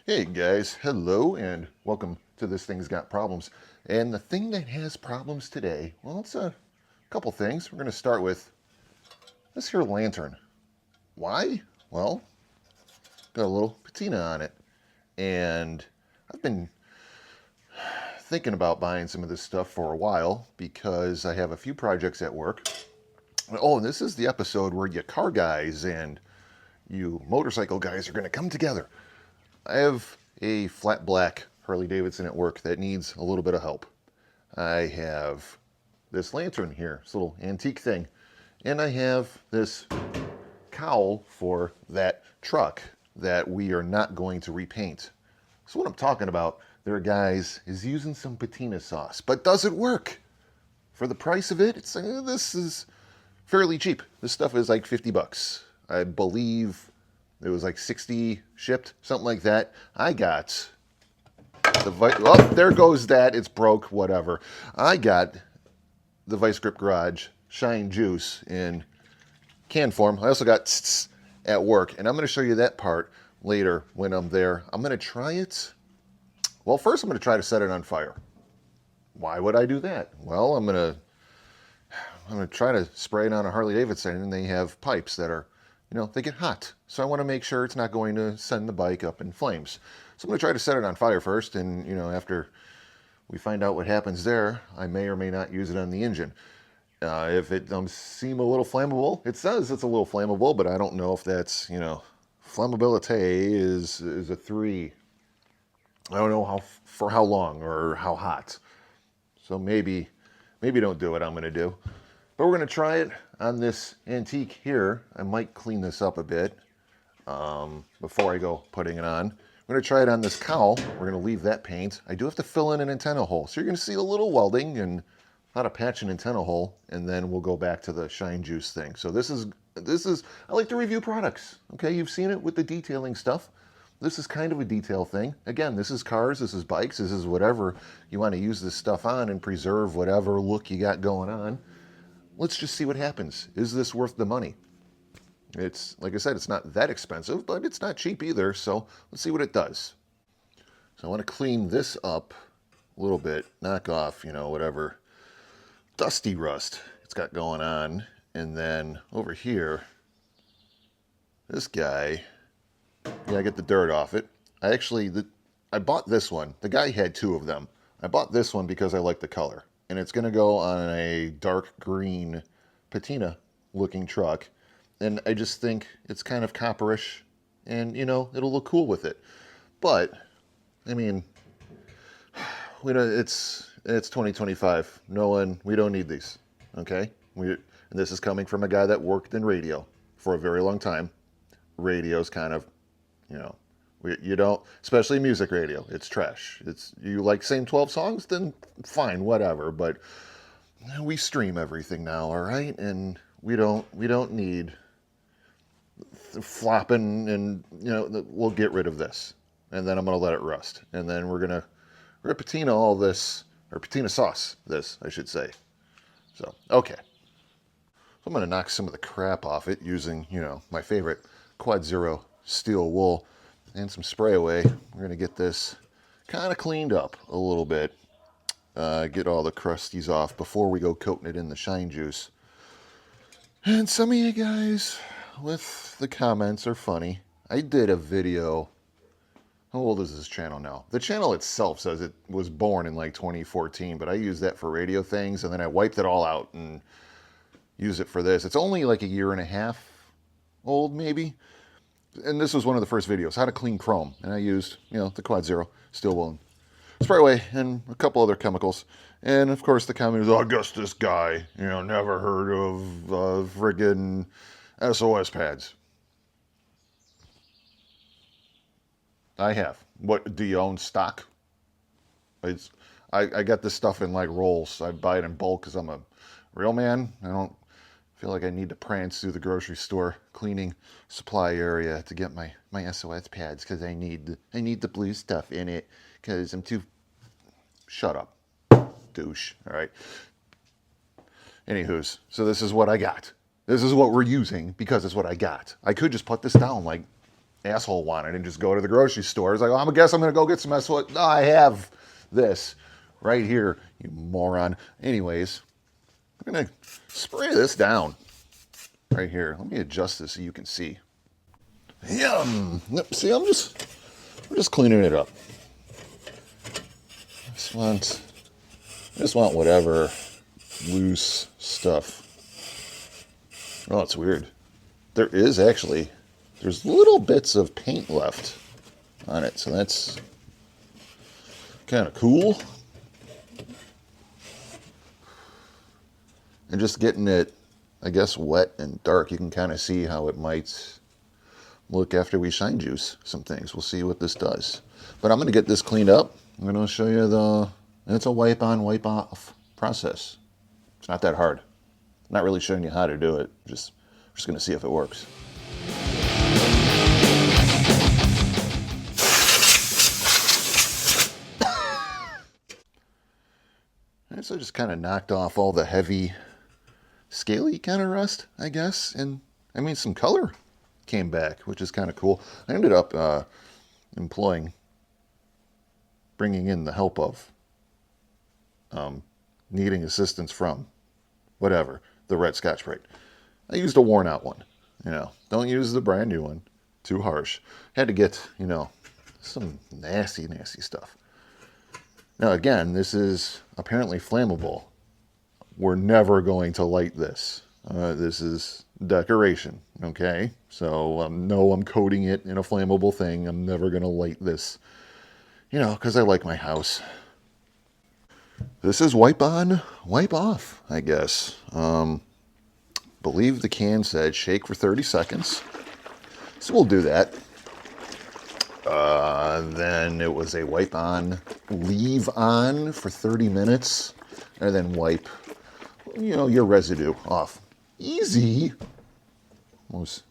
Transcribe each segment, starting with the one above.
Hey guys, hello and welcome to This Thing's Got Problems. And the thing that has problems today, well, it's a couple things. We're going to start with this here lantern. Why? Well, got a little patina on it. And I've been thinking about buying some of this stuff for a while because I have a few projects at work. Oh, and this is the episode where you car guys and you motorcycle guys are going to come together. I have a flat black Harley Davidson at work that needs a little bit of help. I have this lantern here, this little antique thing, and I have this cowl for that truck that we are not going to repaint. So what I'm talking about there, guys, is using some patina sauce. But does it work? For the price of it, this is fairly cheap. This stuff is like 50 bucks. I believe it was like 60 shipped, something like that. I got oh, there goes that. It's broke, whatever. I got the Vice Grip Garage Shine Juice in can form. I also got at work, and I'm going to show you that part later when I'm there. I'm going to try it. Well, first I'm going to try to set it on fire. Why would I do that? Well, I'm going to try to spray it on a Harley Davidson, and they have pipes that are, they get hot. So I want to make sure it's not going to send the bike up in flames. So I'm going to try to set it on fire first, and, after we find out what happens there, I may or may not use it on the engine. If it seem a little flammable, it says it's a little flammable, but I don't know if that's, flammability is a 3. I don't know for how long or how hot. So maybe don't do what I'm going to do. But we're going to try it on this antique here. I might clean this up a bit before I go putting it on. I'm going to try it on this cowl. We're going to leave that paint. I do have to fill in an antenna hole. So you're going to see a little welding and how to patch an antenna hole. And then we'll go back to the Shine Juice thing. So this is I like to review products. Okay, you've seen it with the detailing stuff. This is kind of a detail thing. Again, this is cars, this is bikes, this is whatever you want to use this stuff on and preserve whatever look you got going on. Let's just see what happens. Is this worth the money? It's, like I said, it's not that expensive, but it's not cheap either, so let's see what it does. So I want to clean this up a little bit, knock off, whatever dusty rust it's got going on. And then over here, this guy, I get the dirt off it. I bought this one. The guy had 2 of them. I bought this one because I like the color. And it's going to go on a dark green patina looking truck. And I just think it's kind of copperish and, it'll look cool with it. But, it's 2025. We don't need these, okay? And this is coming from a guy that worked in radio for a very long time. Radio's kind of, you don't, especially music radio, it's trash. You like same 12 songs, then fine, whatever. But we stream everything now, all right? And we don't need flopping, and we'll get rid of this. And then I'm gonna let it rust. And then we're gonna patina all this, or patina sauce this, I should say. So, okay. So I'm gonna knock some of the crap off it using, my favorite Quad Zero steel wool and some spray away. We're going to get this kind of cleaned up a little bit. Get all the crusties off before we go coating it in the Shine Juice. And some of you guys with the comments are funny. I did a video. How old is this channel now? The channel itself says it was born in like 2014, but I used that for radio things, and then I wiped it all out and used it for this. It's only like a year and a half old, maybe. And this was one of the first videos, how to clean chrome. And I used, the Quad Zero steel wool and spray away and a couple other chemicals. And of course the comment is, I guess this guy, never heard of friggin' SOS pads. I have. What, do you own stock? I get this stuff in like rolls. I buy it in bulk because I'm a real man. I don't feel like I need to prance through the grocery store cleaning supply area to get my SOS pads because I need the blue stuff in it because I'm too... Shut up, douche. All right. Anywho's, so this is what I got. This is what we're using because it's what I got. I could just put this down like asshole wanted and just go to the grocery store. It's like, oh, I guess I'm going to go get some asshole. No, I have this right here, you moron. Anyways, I'm going to spray this down right here. Let me adjust this so you can see. Yum. See, I'm just cleaning it up. I just want whatever loose stuff. Oh, it's weird. There's little bits of paint left on it, so that's kind of cool. And just getting it, I guess, wet and dark, you can kind of see how it might look after we shine juice some things. We'll see what this does. But I'm going to get this cleaned up. I'm going to show you it's a wipe on, wipe off process. It's not that hard. I'm not really showing you how to do it. Just going to see if it works. And so I just kind of knocked off all the heavy, scaly kind of rust, I guess. And I mean, some color came back, which is kind of cool. I ended up bringing in the help of, needing assistance from, whatever, the red Scotch-Brite. I used a worn out one, don't use the brand new one, too harsh. Had to get, some nasty, nasty stuff. Now again, this is apparently flammable. We're never going to light this. This is decoration, okay? So no, I'm coating it in a flammable thing. I'm never going to light this, because I like my house. This is wipe on, wipe off, I guess. Believe the can said shake for 30 seconds. So we'll do that. Then it was a wipe on, leave on for 30 minutes, and then wipe, your residue off. Easy. Almost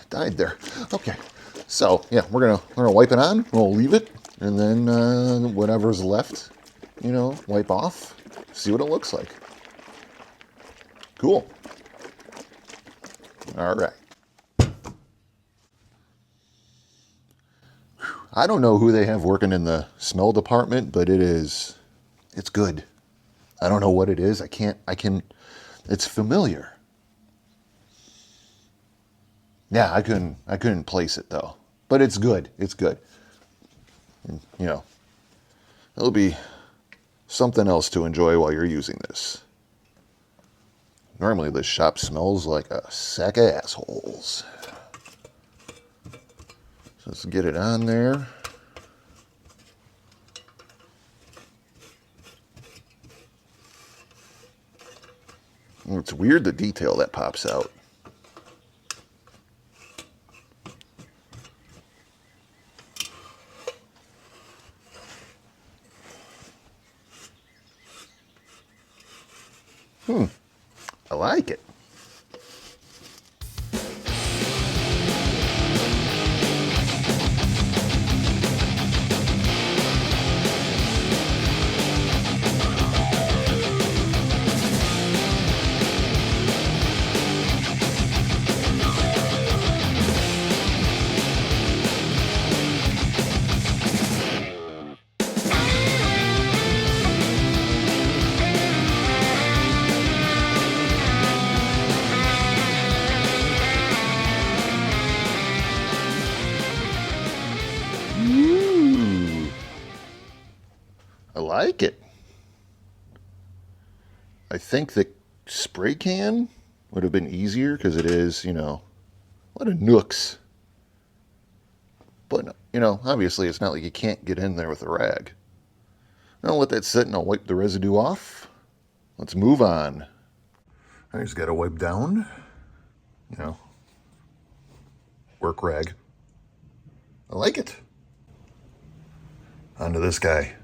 died there. Okay. So yeah, we're gonna wipe it on. We'll leave it, and then whatever's left, wipe off. See what it looks like. Cool. All right. I don't know who they have working in the smell department, but it's good. I don't know what it is. It's familiar. Yeah, I couldn't place it though, but it's good. It's good. And, it'll be something else to enjoy while you're using this. Normally this shop smells like a sack of assholes. So let's get it on there. It's weird the detail that pops out. I like it. I like it. I think the spray can would have been easier because it is, a lot of nooks. But, obviously it's not like you can't get in there with a rag. I'll let that sit and I'll wipe the residue off. Let's move on. I just got to wipe down, work rag. I like it. Onto this guy.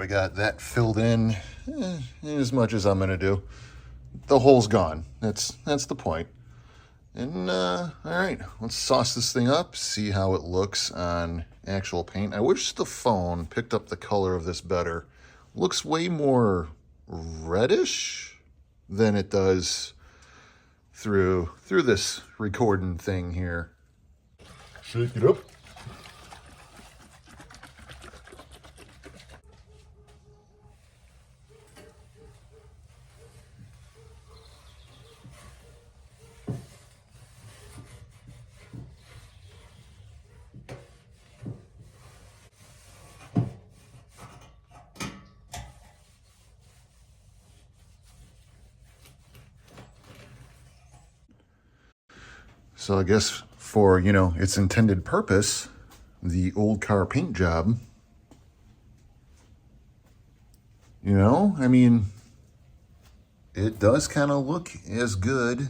I got that filled in as much as I'm gonna do. The hole's gone. That's the point. And all right, let's sauce this thing up, see how it looks on actual paint. I wish the phone picked up the color of this better. Looks way more reddish than it does through this recording thing here. Shake it up. So I guess for, its intended purpose, the old car paint job, I mean, it does kind of look as good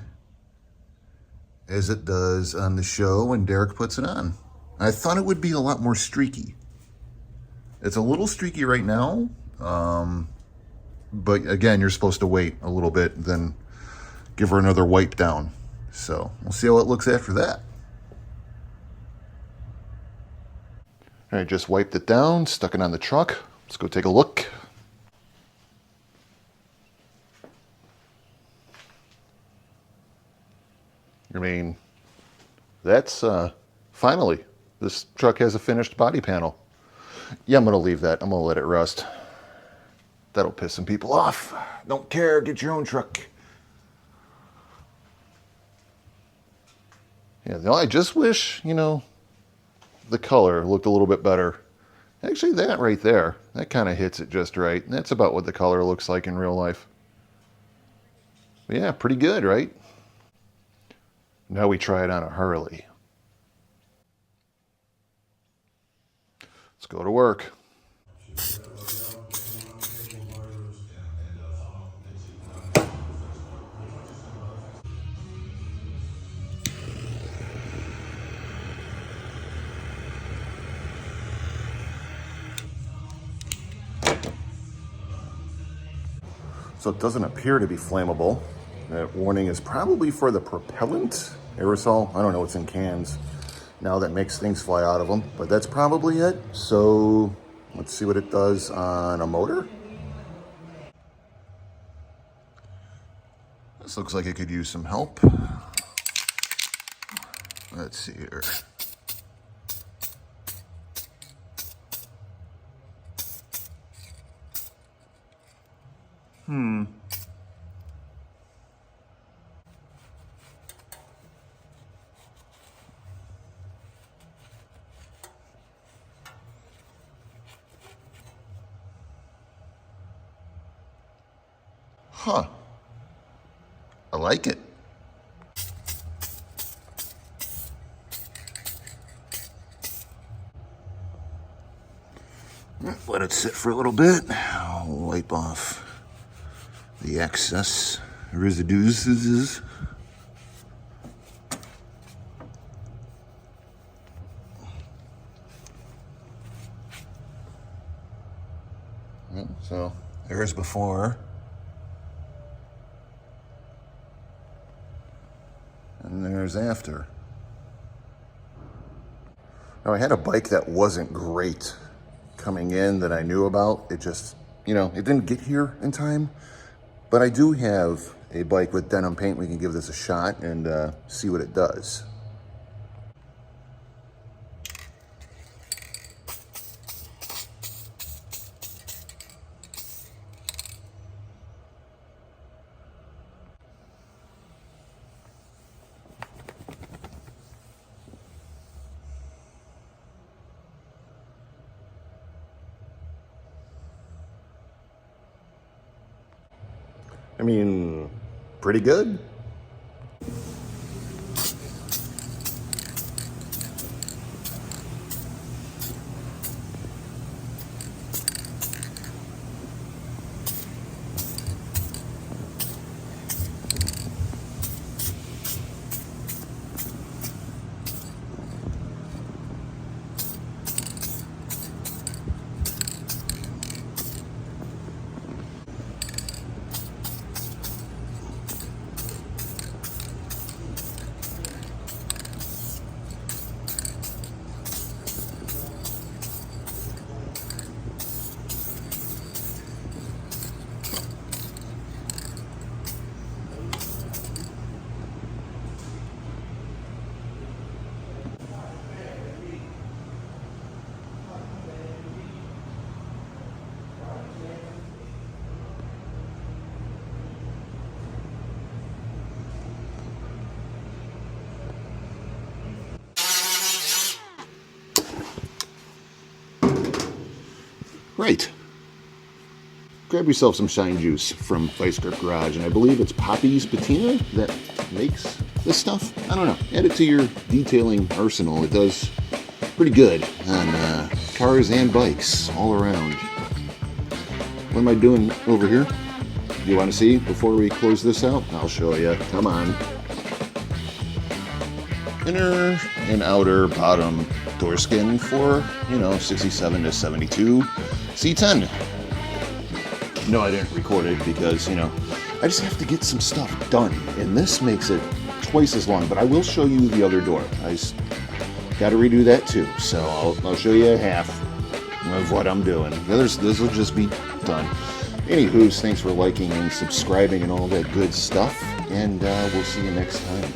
as it does on the show when Derek puts it on. I thought it would be a lot more streaky. It's a little streaky right now, but again, you're supposed to wait a little bit, then give her another wipe down. So we'll see how it looks after that. All right, just wiped it down, stuck it on the truck. Let's go take a look. I mean, that's finally, this truck has a finished body panel. Yeah, I'm gonna leave that. I'm gonna let it rust. That'll piss some people off. Don't care, get your own truck. Yeah, I just wish, the color looked a little bit better. Actually, that right there, that kind of hits it just right. That's about what the color looks like in real life. But yeah, pretty good, right? Now we try it on a Harley. Let's go to work. So it doesn't appear to be flammable. That warning is probably for the propellant aerosol. I don't know what's in cans now that makes things fly out of them, but that's probably it. So let's see what it does on a motor. This looks like it could use some help. Let's see here. Huh. I like it. Let it sit for a little bit. I'll wipe off the excess residues. So there's before. And there's after. Now I had a bike that wasn't great coming in that I knew about. It just, it didn't get here in time. But I do have a bike with denim paint. We can give this a shot and see what it does. I mean, pretty good. Right. Grab yourself some shine juice from Vice Grip Garage, and I believe it's Poppy's Patina that makes this stuff. I don't know. Add it to your detailing arsenal. It does pretty good on cars and bikes all around. What am I doing over here? Do you want to see before we close this out? I'll show you. Come on. Inner and outer bottom door skin for, 67 to 72 C10. No, I didn't record it because, I just have to get some stuff done. And this makes it twice as long, but I will show you the other door. I just got to redo that too. So I'll show you a half of what I'm doing. This will just be done. Anywho's, thanks for liking and subscribing and all that good stuff. And we'll see you next time.